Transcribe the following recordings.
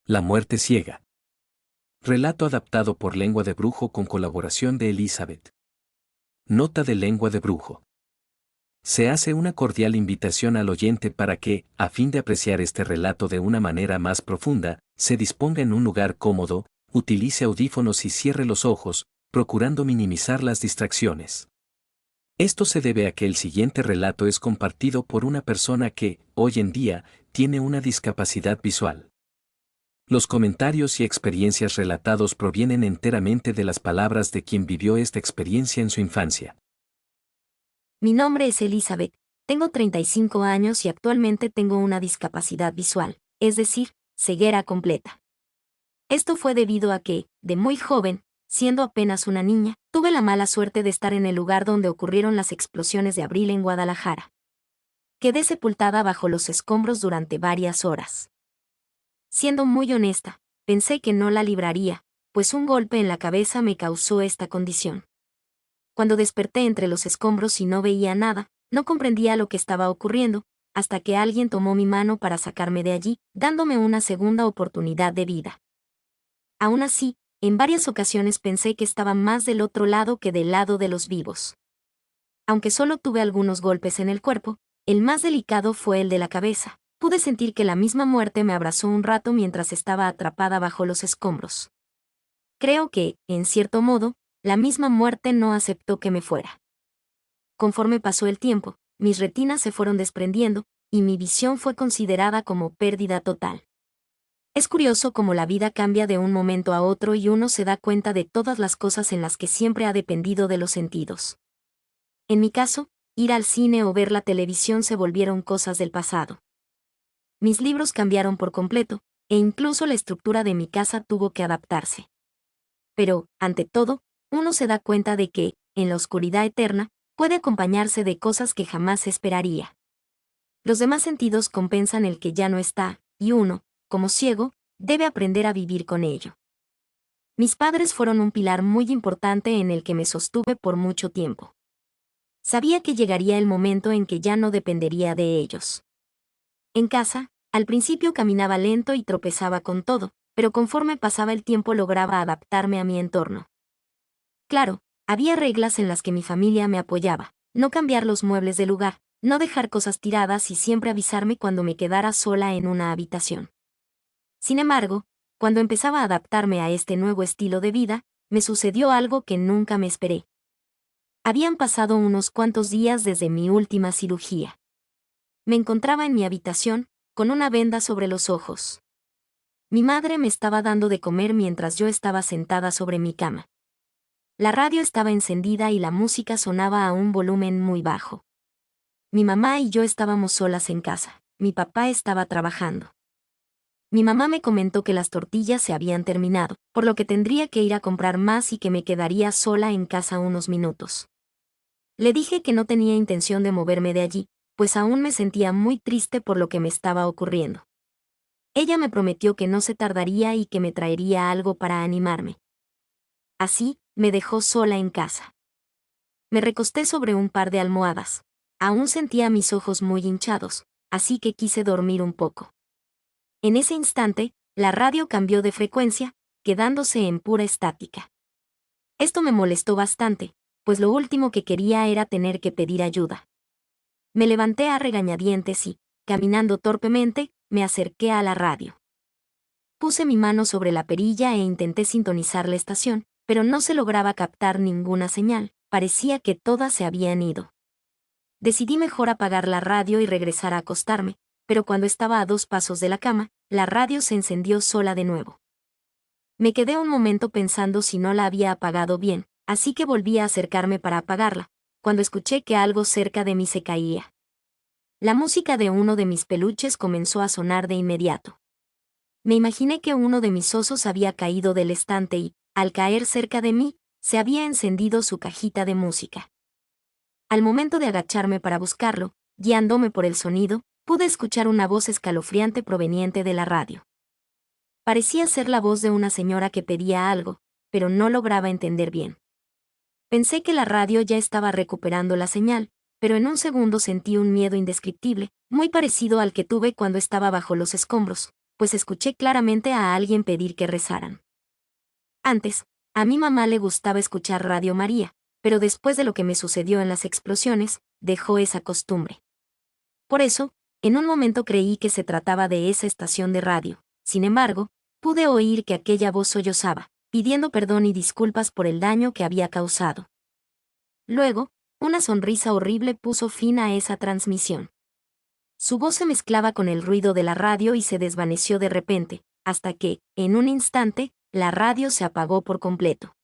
La muerte ciega. Relato adaptado por Lengua de Brujo con colaboración de Elizabeth. Nota de Lengua de Brujo. Se hace una cordial invitación al oyente para que, a fin de apreciar este relato de una manera más profunda, se disponga en un lugar cómodo, utilice audífonos y cierre los ojos, procurando minimizar las distracciones. Esto se debe a que el siguiente relato es compartido por una persona que, hoy en día, tiene una discapacidad visual. Los comentarios y experiencias relatados provienen enteramente de las palabras de quien vivió esta experiencia en su infancia. Mi nombre es Elizabeth, tengo 35 años y actualmente tengo una discapacidad visual, es decir, ceguera completa. Esto fue debido a que, de muy joven, siendo apenas una niña, tuve la mala suerte de estar en el lugar donde ocurrieron las explosiones de abril en Guadalajara. Quedé sepultada bajo los escombros durante varias horas. Siendo muy honesta, pensé que no la libraría, pues un golpe en la cabeza me causó esta condición. Cuando desperté entre los escombros y no veía nada, no comprendía lo que estaba ocurriendo, hasta que alguien tomó mi mano para sacarme de allí, dándome una segunda oportunidad de vida. Aún así, en varias ocasiones pensé que estaba más del otro lado que del lado de los vivos. Aunque solo tuve algunos golpes en el cuerpo, el más delicado fue el de la cabeza. Pude sentir que la misma muerte me abrazó un rato mientras estaba atrapada bajo los escombros. Creo que, en cierto modo, la misma muerte no aceptó que me fuera. Conforme pasó el tiempo, mis retinas se fueron desprendiendo, y mi visión fue considerada como pérdida total. Es curioso cómo la vida cambia de un momento a otro y uno se da cuenta de todas las cosas en las que siempre ha dependido de los sentidos. En mi caso, ir al cine o ver la televisión se volvieron cosas del pasado. Mis libros cambiaron por completo, e incluso la estructura de mi casa tuvo que adaptarse. Pero, ante todo, uno se da cuenta de que, en la oscuridad eterna, puede acompañarse de cosas que jamás esperaría. Los demás sentidos compensan el que ya no está, y uno, como ciego, debe aprender a vivir con ello. Mis padres fueron un pilar muy importante en el que me sostuve por mucho tiempo. Sabía que llegaría el momento en que ya no dependería de ellos. En casa, al principio caminaba lento y tropezaba con todo, pero conforme pasaba el tiempo lograba adaptarme a mi entorno. Claro, había reglas en las que mi familia me apoyaba: no cambiar los muebles de lugar, no dejar cosas tiradas y siempre avisarme cuando me quedara sola en una habitación. Sin embargo, cuando empezaba a adaptarme a este nuevo estilo de vida, me sucedió algo que nunca me esperé. Habían pasado unos cuantos días desde mi última cirugía. Me encontraba en mi habitación, con una venda sobre los ojos. Mi madre me estaba dando de comer mientras yo estaba sentada sobre mi cama. La radio estaba encendida y la música sonaba a un volumen muy bajo. Mi mamá y yo estábamos solas en casa. Mi papá estaba trabajando. Mi mamá me comentó que las tortillas se habían terminado, por lo que tendría que ir a comprar más y que me quedaría sola en casa unos minutos. Le dije que no tenía intención de moverme de allí, pues aún me sentía muy triste por lo que me estaba ocurriendo. Ella me prometió que no se tardaría y que me traería algo para animarme. Así, me dejó sola en casa. Me recosté sobre un par de almohadas. Aún sentía mis ojos muy hinchados, así que quise dormir un poco. En ese instante, la radio cambió de frecuencia, quedándose en pura estática. Esto me molestó bastante, pues lo último que quería era tener que pedir ayuda. Me levanté a regañadientes y, caminando torpemente, me acerqué a la radio. Puse mi mano sobre la perilla e intenté sintonizar la estación, pero no se lograba captar ninguna señal, parecía que todas se habían ido. Decidí mejor apagar la radio y regresar a acostarme, pero cuando estaba a 2 pasos de la cama, la radio se encendió sola de nuevo. Me quedé un momento pensando si no la había apagado bien, así que volví a acercarme para apagarla, cuando escuché que algo cerca de mí se caía. La música de uno de mis peluches comenzó a sonar de inmediato. Me imaginé que uno de mis osos había caído del estante y, al caer cerca de mí, se había encendido su cajita de música. Al momento de agacharme para buscarlo, guiándome por el sonido, pude escuchar una voz escalofriante proveniente de la radio. Parecía ser la voz de una señora que pedía algo, pero no lograba entender bien. Pensé que la radio ya estaba recuperando la señal, pero en un segundo sentí un miedo indescriptible, muy parecido al que tuve cuando estaba bajo los escombros, pues escuché claramente a alguien pedir que rezaran. Antes, a mi mamá le gustaba escuchar Radio María, pero después de lo que me sucedió en las explosiones, dejó esa costumbre. Por eso, en un momento creí que se trataba de esa estación de radio. Sin embargo, pude oír que aquella voz sollozaba, pidiendo perdón y disculpas por el daño que había causado. Luego, una sonrisa horrible puso fin a esa transmisión. Su voz se mezclaba con el ruido de la radio y se desvaneció de repente, hasta que, en un instante, la radio se apagó por completo.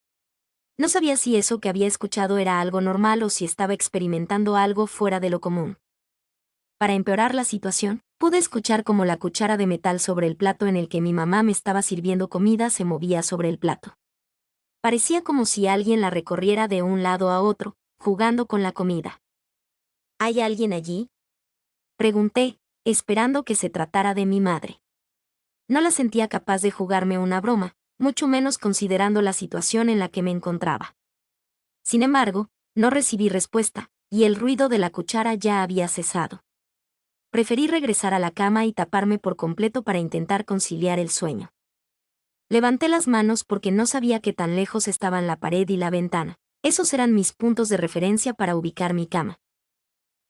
No sabía si eso que había escuchado era algo normal o si estaba experimentando algo fuera de lo común. Para empeorar la situación, pude escuchar cómo la cuchara de metal sobre el plato en el que mi mamá me estaba sirviendo comida se movía sobre el plato. Parecía como si alguien la recorriera de un lado a otro, jugando con la comida. ¿Hay alguien allí?, pregunté, esperando que se tratara de mi madre. No la sentía capaz de jugarme una broma, mucho menos considerando la situación en la que me encontraba. Sin embargo, no recibí respuesta, y el ruido de la cuchara ya había cesado. Preferí regresar a la cama y taparme por completo para intentar conciliar el sueño. Levanté las manos porque no sabía qué tan lejos estaban la pared y la ventana. Esos eran mis puntos de referencia para ubicar mi cama.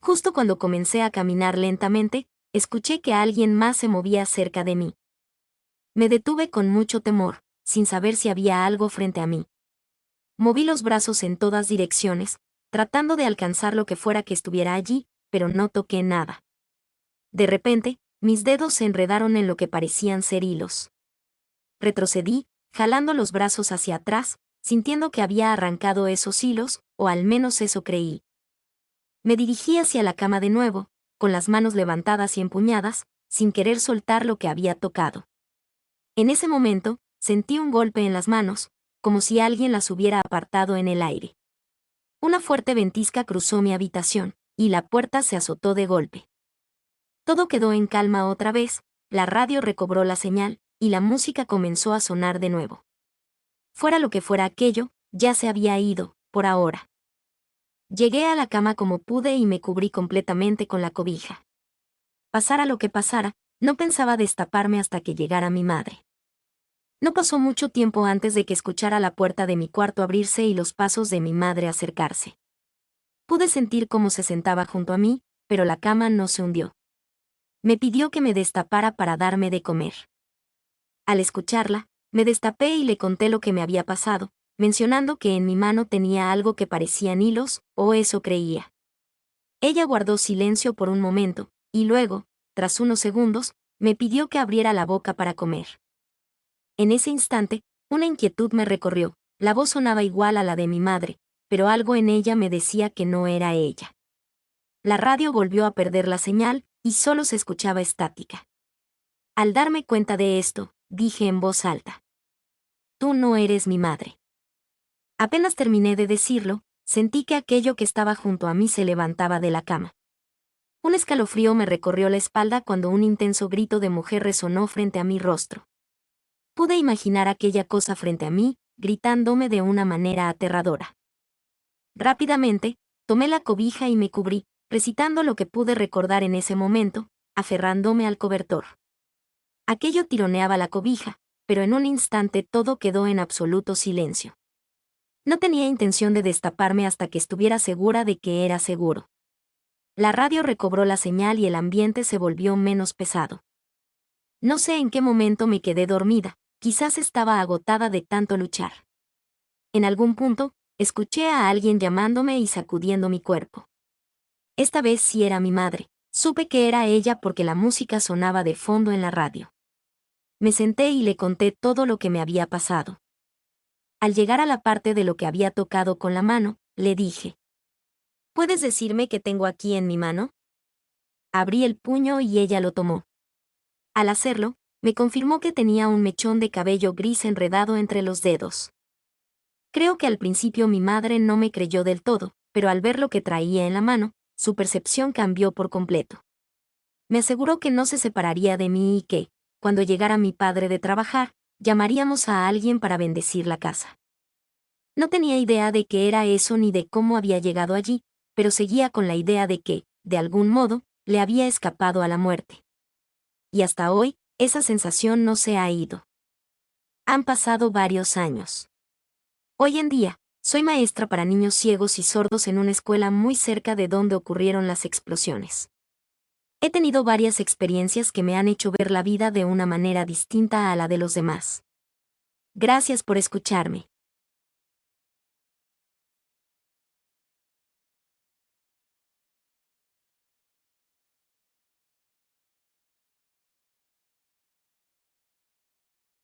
Justo cuando comencé a caminar lentamente, escuché que alguien más se movía cerca de mí. Me detuve con mucho temor, sin saber si había algo frente a mí. Moví los brazos en todas direcciones, tratando de alcanzar lo que fuera que estuviera allí, pero no toqué nada. De repente, mis dedos se enredaron en lo que parecían ser hilos. Retrocedí, jalando los brazos hacia atrás, sintiendo que había arrancado esos hilos, o al menos eso creí. Me dirigí hacia la cama de nuevo, con las manos levantadas y empuñadas, sin querer soltar lo que había tocado. En ese momento, sentí un golpe en las manos, como si alguien las hubiera apartado en el aire. Una fuerte ventisca cruzó mi habitación, y la puerta se azotó de golpe. Todo quedó en calma otra vez, la radio recobró la señal, y la música comenzó a sonar de nuevo. Fuera lo que fuera aquello, ya se había ido, por ahora. Llegué a la cama como pude y me cubrí completamente con la cobija. Pasara lo que pasara, no pensaba destaparme hasta que llegara mi madre. No pasó mucho tiempo antes de que escuchara la puerta de mi cuarto abrirse y los pasos de mi madre acercarse. Pude sentir cómo se sentaba junto a mí, pero la cama no se hundió. Me pidió que me destapara para darme de comer. Al escucharla, me destapé y le conté lo que me había pasado, mencionando que en mi mano tenía algo que parecían hilos, o eso creía. Ella guardó silencio por un momento, y luego, tras unos segundos, me pidió que abriera la boca para comer. En ese instante, una inquietud me recorrió, la voz sonaba igual a la de mi madre, pero algo en ella me decía que no era ella. La radio volvió a perder la señal, y solo se escuchaba estática. Al darme cuenta de esto, dije en voz alta: «Tú no eres mi madre». Apenas terminé de decirlo, sentí que aquello que estaba junto a mí se levantaba de la cama. Un escalofrío me recorrió la espalda cuando un intenso grito de mujer resonó frente a mi rostro. Pude imaginar aquella cosa frente a mí, gritándome de una manera aterradora. Rápidamente, tomé la cobija y me cubrí, recitando lo que pude recordar en ese momento, aferrándome al cobertor. Aquello tironeaba la cobija, pero en un instante todo quedó en absoluto silencio. No tenía intención de destaparme hasta que estuviera segura de que era seguro. La radio recobró la señal y el ambiente se volvió menos pesado. No sé en qué momento me quedé dormida, quizás estaba agotada de tanto luchar. En algún punto, escuché a alguien llamándome y sacudiendo mi cuerpo. Esta vez sí era mi madre, supe que era ella porque la música sonaba de fondo en la radio. Me senté y le conté todo lo que me había pasado. Al llegar a la parte de lo que había tocado con la mano, le dije: «¿Puedes decirme qué tengo aquí en mi mano?». Abrí el puño y ella lo tomó. Al hacerlo, me confirmó que tenía un mechón de cabello gris enredado entre los dedos. Creo que al principio mi madre no me creyó del todo, pero al ver lo que traía en la mano, su percepción cambió por completo. Me aseguró que no se separaría de mí y que, cuando llegara mi padre de trabajar, llamaríamos a alguien para bendecir la casa. No tenía idea de qué era eso ni de cómo había llegado allí, pero seguía con la idea de que, de algún modo, le había escapado a la muerte. Y hasta hoy, esa sensación no se ha ido. Han pasado varios años. Hoy en día, soy maestra para niños ciegos y sordos en una escuela muy cerca de donde ocurrieron las explosiones. He tenido varias experiencias que me han hecho ver la vida de una manera distinta a la de los demás. Gracias por escucharme.